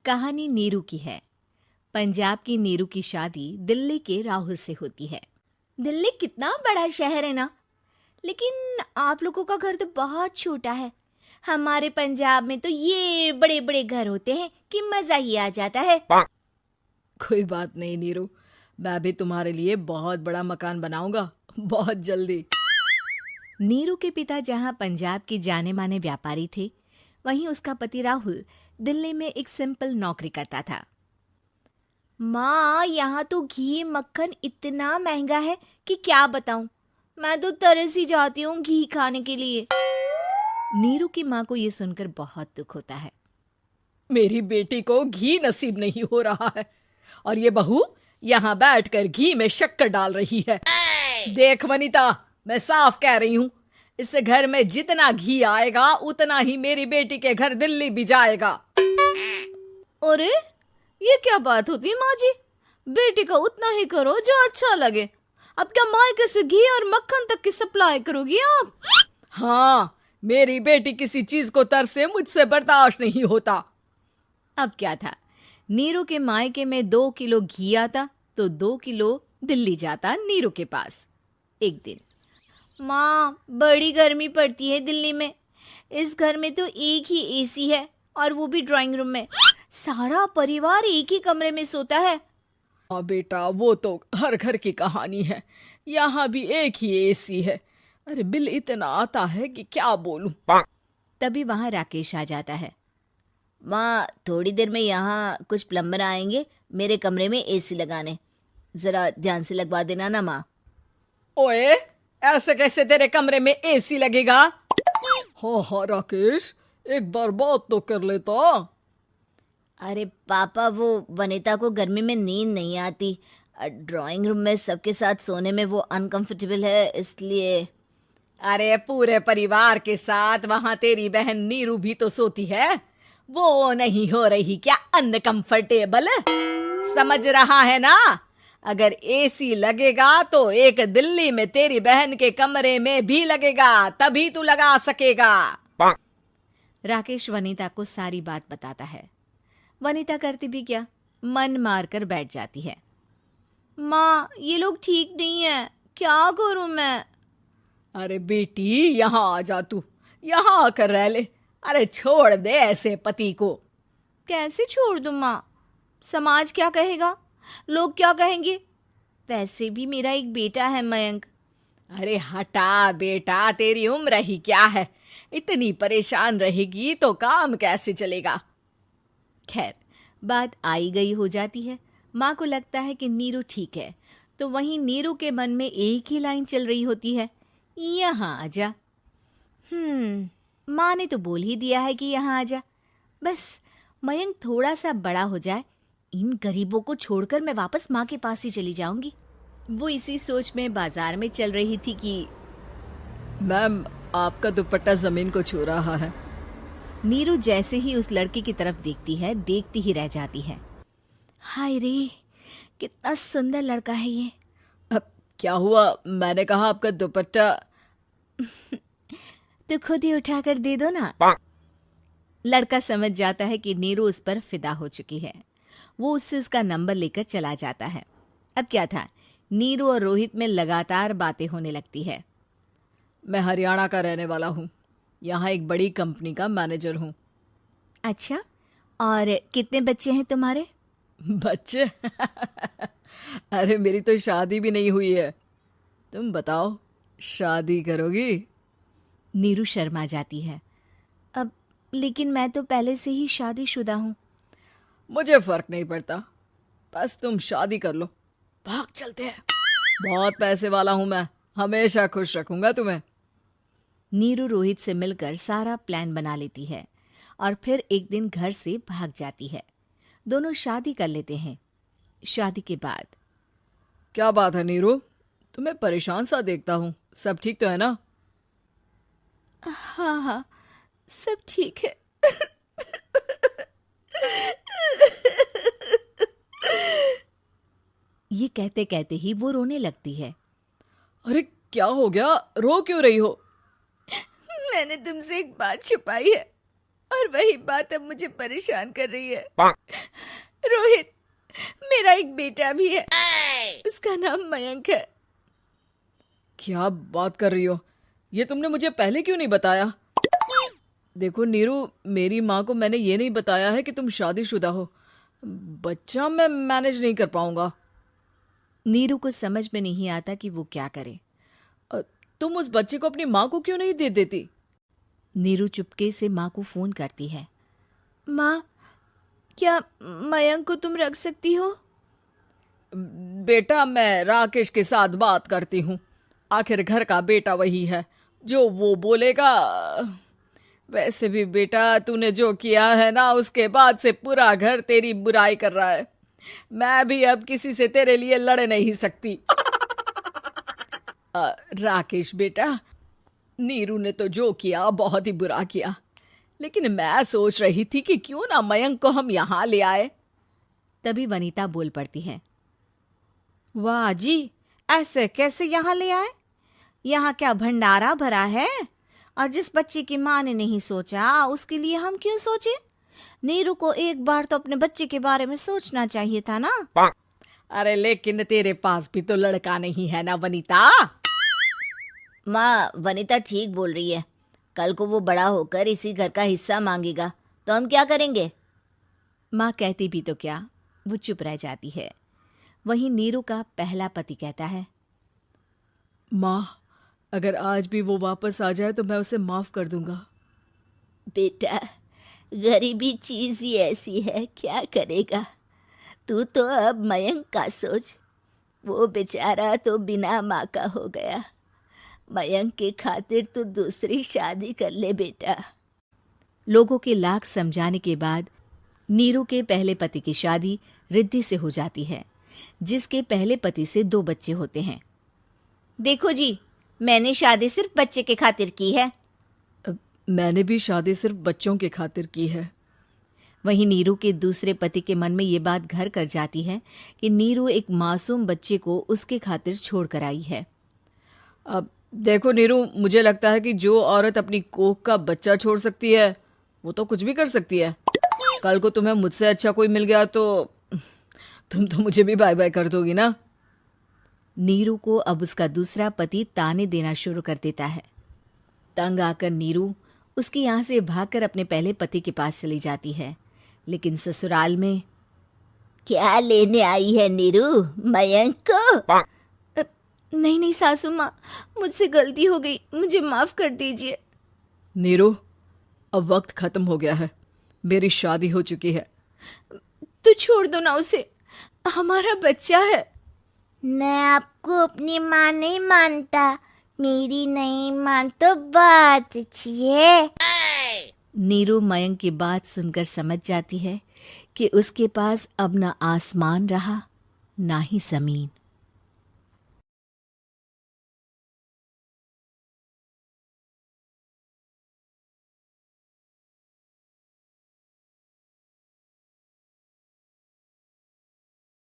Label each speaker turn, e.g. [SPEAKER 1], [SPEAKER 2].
[SPEAKER 1] कहानी नीरू की है। पंजाब की नीरू की शादी दिल्ली के राहुल से होती है। दिल्ली कितना बड़ा शहर है ना, लेकिन आप लोगों का घर तो बहुत छोटा है। हमारे पंजाब में तो ये बड़े बड़े घर होते हैं कि मजा ही आ जाता है।
[SPEAKER 2] कोई बात नहीं नीरू, मैं भी तुम्हारे लिए बहुत बड़ा मकान बनाऊंगा बहुत जल्दी।
[SPEAKER 1] नीरू के पिता जहाँ पंजाब के जाने माने व्यापारी थे, वहीं उसका पति राहुल दिल्ली में एक सिंपल नौकरी करता था। माँ, यहाँ तो घी मक्खन इतना महंगा है कि क्या बताऊं। मैं तो तरस ही जाती हूँ घी खाने के लिए। नीरू की माँ को ये सुनकर बहुत दुख होता है।
[SPEAKER 2] मेरी बेटी को घी नसीब नहीं हो रहा है और ये बहू यहाँ बैठकर घी में शक्कर डाल रही है। देख वनिता, मैं साफ कह रही हूँ, इस घर में जितना घी आएगा उतना ही मेरी बेटी के घर दिल्ली भी जाएगा।
[SPEAKER 1] अरे ये क्या बात होती है माँ जी? बेटी का उतना ही करो जो अच्छा लगे। अब क्या मायके से घी और मक्खन तक की सप्लाई करोगी आप?
[SPEAKER 2] हाँ, मेरी बेटी किसी चीज को तरसे मुझसे बर्दाश्त नहीं होता।
[SPEAKER 1] अब क्या था, नीरू के मायके में 2 किलो घी आता तो 2 किलो दिल्ली जाता नीरू के पास। एक दिन, माँ बड़ी गर्मी पड़ती है दिल्ली में। इस घर में तो एक ही एसी है और वो भी ड्राइंग रूम में। सारा परिवार एक ही कमरे में सोता है।
[SPEAKER 2] हाँ बेटा, वो तो हर घर की कहानी है। यहाँ भी एक ही एसी है। अरे बिल इतना आता है कि क्या बोलूं।
[SPEAKER 1] तभी वहां राकेश आ जाता है। माँ, थोड़ी देर में यहाँ कुछ प्लम्बर आएंगे मेरे कमरे में एसी लगाने। जरा ध्यान से लगवा देना ना माँ।
[SPEAKER 2] ओए, ऐसे कैसे तेरे कमरे में एसी लगेगा? हाँ राकेश, एक बार बात तो कर लेता।
[SPEAKER 1] अरे पापा, वो वनिता को गर्मी में नींद नहीं आती। ड्राइंग रूम में सबके साथ सोने में वो अनकंफर्टेबल है, इसलिए।
[SPEAKER 2] अरे पूरे परिवार के साथ वहां तेरी बहन नीरू भी तो सोती है। वो नहीं हो रही क्या अनकंफर्टेबल? समझ रहा है ना? अगर एसी लगेगा तो एक दिल्ली में तेरी बहन के कमरे में भी लगेगा, तभी तू लगा सकेगा।
[SPEAKER 1] राकेश वनिता को सारी बात बताता है। वनिता करती भी क्या, मन मार कर बैठ जाती है। माँ, ये लोग ठीक नहीं है, क्या करूं मैं?
[SPEAKER 2] अरे बेटी, यहाँ आ जा, तू यहाँ आकर रह ले। अरे छोड़ दे ऐसे पति को।
[SPEAKER 1] कैसे छोड़ दूं माँ? समाज क्या कहेगा, लोग क्या कहेंगे? वैसे भी मेरा एक बेटा है मयंक।
[SPEAKER 2] अरे हटा बेटा, तेरी उम्र ही क्या है? इतनी परेशान रहेगी तो काम कैसे चलेगा?
[SPEAKER 1] खैर, बात आई गई हो जाती है। माँ को लगता है कि नीरू ठीक है, तो वहीं नीरू के मन में एक ही लाइन चल रही होती है, यहाँ आजा। माँ ने तो बोल ही दिया है कि यहाँ आजा। बस मयंक थोड़ा सा बड़ा हो जाए, इन गरीबों को छोड़कर मैं वापस माँ के पास ही चली जाऊंगी। वो इसी सोच में बाजार में चल रही थी कि
[SPEAKER 2] मैम, आपका दुपट्टा जमीन को छू रहा है।
[SPEAKER 1] नीरू जैसे ही उस लड़के की तरफ देखती है, देखती ही रह जाती है। हाय रे, कितना सुंदर लड़का है ये।
[SPEAKER 2] अब क्या हुआ? मैंने कहा आपका दुपट्टा।
[SPEAKER 1] तो खुद ही उठाकर दे दो ना। लड़का समझ जाता है कि नीरू उस पर फिदा हो चुकी है। वो उससे उसका नंबर लेकर चला जाता है। अब क्या था, नीरू और रोहित में लगातार बातें होने लगती है।
[SPEAKER 2] मैं हरियाणा का रहने वाला हूँ, यहाँ एक बड़ी कंपनी का मैनेजर हूँ।
[SPEAKER 1] अच्छा, और कितने बच्चे हैं तुम्हारे?
[SPEAKER 2] बच्चे? अरे मेरी तो शादी भी नहीं हुई है। तुम बताओ, शादी करोगी?
[SPEAKER 1] नीरू शर्मा जाती है। अब लेकिन मैं तो पहले से ही शादीशुदा हूँ।
[SPEAKER 2] मुझे फर्क नहीं पड़ता, बस तुम शादी कर लो, भाग चलते हैं। बहुत पैसे वाला हूं मैं, हमेशा खुश रखूंगा तुम्हें।
[SPEAKER 1] नीरू रोहित से मिलकर सारा प्लान बना लेती है और फिर एक दिन घर से भाग जाती है। दोनों शादी कर लेते हैं। शादी के बाद,
[SPEAKER 2] क्या बात है नीरू, तुम्हें परेशान सा देखता हूँ, सब ठीक तो है ना?
[SPEAKER 1] हाँ हाँ, सब ठीक है। ये कहते कहते ही वो रोने लगती है।
[SPEAKER 2] अरे क्या हो गया, रो क्यों रही हो?
[SPEAKER 1] मैंने तुमसे एक बात छुपाई है। और वही बात अब मुझे परेशान कर रही है। रोहित, मेरा एक बेटा भी है, उसका नाम मयंक है।
[SPEAKER 2] क्या बात कर रही हो? ये तुमने मुझे पहले क्यों नहीं बताया? देखो नीरू, मेरी माँ को मैंने ये नहीं बताया है कि तुम शादीशुदा हो। बच्चा मैं मैनेज नहीं कर पाऊंगा।
[SPEAKER 1] नीरू को समझ में नहीं आता कि वो क्या करे।
[SPEAKER 2] तुम उस बच्चे को अपनी माँ को क्यों नहीं दे देती?
[SPEAKER 1] नीरू चुपके से माँ को फोन करती है। माँ, क्या मयंक को तुम रख सकती हो?
[SPEAKER 2] बेटा, मैं राकेश के साथ बात करती हूँ। आखिर घर का बेटा वही है, जो वो बोलेगा। वैसे भी बेटा, तूने जो किया है ना, उसके बाद से पूरा घर तेरी बुराई कर रहा है। मैं भी अब किसी से तेरे लिए लड़ नहीं सकती। राकेश बेटा, नीरू ने तो जो किया बहुत ही बुरा किया, लेकिन मैं सोच रही थी कि क्यों ना मयंक को हम यहाँ ले आए।
[SPEAKER 1] तभी वनीता बोल पड़ती है। वाह जी, ऐसे कैसे यहाँ ले आए? यहाँ क्या भंडारा भरा है? और जिस बच्चे की माँ ने नहीं सोचा, उसके लिए हम क्यों सोचे? नीरू को एक बार तो अपने बच्चे के बारे में सोचना चाहिए था ना।
[SPEAKER 2] अरे लेकिन तेरे पास भी तो लड़का नहीं है ना वनीता।
[SPEAKER 1] माँ, वनीता ठीक बोल रही है। कल को वो बड़ा होकर इसी घर का हिस्सा मांगेगा तो हम क्या करेंगे? माँ कहती भी तो क्या, वो चुप रह जाती है। वहीं नीरू का पहला पति कहता है।
[SPEAKER 2] माँ, अगर आज भी वो वापस आ जाए तो मैं उसे माफ कर दूंगा।
[SPEAKER 1] बेटा, गरीबी चीज ही ऐसी है, क्या करेगा? तू तो अब मयंक का सोच। वो बेचारा तो बिना माँ का हो गया। मयंक के खातिर तू दूसरी शादी कर ले बेटा। लोगों के लाख समझाने के बाद नीरू के पहले पति की शादी रिद्धि से हो जाती है, जिसके पहले पति से 2 बच्चे होते हैं। देखो जी, मैंने शादी सिर्फ बच्चे के खातिर की है।
[SPEAKER 2] मैंने भी शादी सिर्फ बच्चों के खातिर की है।
[SPEAKER 1] वहीं नीरू के दूसरे पति के मन में ये बात घर कर जाती है कि नीरू एक मासूम बच्चे को उसके खातिर छोड़ कर आई है।
[SPEAKER 2] अब देखो नीरू, मुझे लगता है कि जो औरत अपनी कोख का बच्चा छोड़ सकती है, वो तो कुछ भी कर सकती है। कल को तुम्हें मुझसे अच्छा कोई मिल गया तो तुम तो मुझे भी बाय बाय कर दोगी ना।
[SPEAKER 1] नीरू को अब उसका दूसरा पति ताने देना शुरू कर देता है। तंग आकर नीरू उसके यहाँ से भागकर अपने पहले पति के पास चली जाती है, लेकिन ससुराल में क्या लेने आई है नीरू, मयंक को? नहीं नहीं सासू माँ, मुझसे गलती हो गई, मुझे माफ कर दीजिए।
[SPEAKER 2] नीरू, अब वक्त खत्म हो गया है, मेरी शादी हो चुकी है।
[SPEAKER 1] तो छोड़ दो ना उसे, हमारा बच्चा है। मैं आपको अपनी माँ नहीं मानता, मेरी नहीं मान तो बात अच्छी है। नीरू मयंक की बात सुनकर समझ जाती है कि उसके पास अब न आसमान रहा ना ही जमीन।